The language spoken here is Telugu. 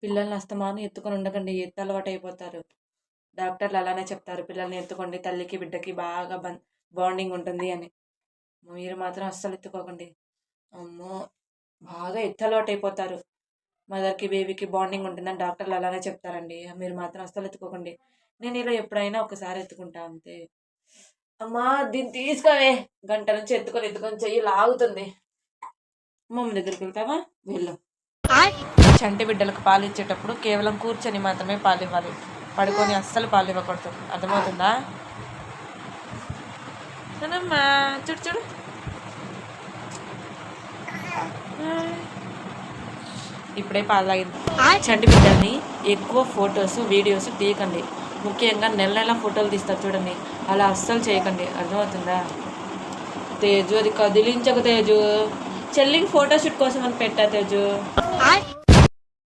పిల్లల్ని అస్తమానం ఎత్తుకొని ఉండకండి. ఎత్తు అలవాటయిపోతారు. డాక్టర్లు అలానే చెప్తారు. పిల్లల్ని ఎత్తుకోండి. తల్లికి, బిడ్డకి బాగా బాండింగ్ ఉంటుంది అని. మీరు మాత్రం అస్సలు ఎత్తుకోకండి. అమ్మో! బాగా ఎత్తు అలవాటయిపోతారు. మదర్‌కి, బేబీకి బాండింగ్ ఉంటుందని డాక్టర్లు అలానే చెప్తారండి. మీరు మాత్రం అస్సలు ఎత్తుకోకండి. నేను ఇలా ఎప్పుడైనా ఒకసారి ఎత్తుకుంటా అంతే. అమ్మా! దీన్ని తీసుకోవే. గంట నుంచి ఎత్తుకొని, ఎత్తుకొని చెయ్యి లాగుతుంది. మమ్మీ దగ్గరికి వెళ్తావా? వెళ్ళు. చంటి బిడ్డలకు పాలిచ్చేటప్పుడు కేవలం కూర్చొని మాత్రమే పాలివ్వాలి. పడుకొని అస్సలు పాలివ్వకూడదు. అర్థమవుతుందా? అమ్మా చూడు చూడు. ఇప్పుడే పాలు తాగింది. చంటి బిడ్డల్ని ఎక్కువ ఫొటోస్ వీడియోస్ తీయకండి. ముఖ్యంగా నెల నెల ఫోటోలు తీస్తారు చూడండి, అలా అస్సలు చేయకండి. అర్థమవుతుందా? తేజు అది కదిలించకు తేజు. చెల్లికి ఫోటోషూట్ కోసం అని పెట్టా తేజు.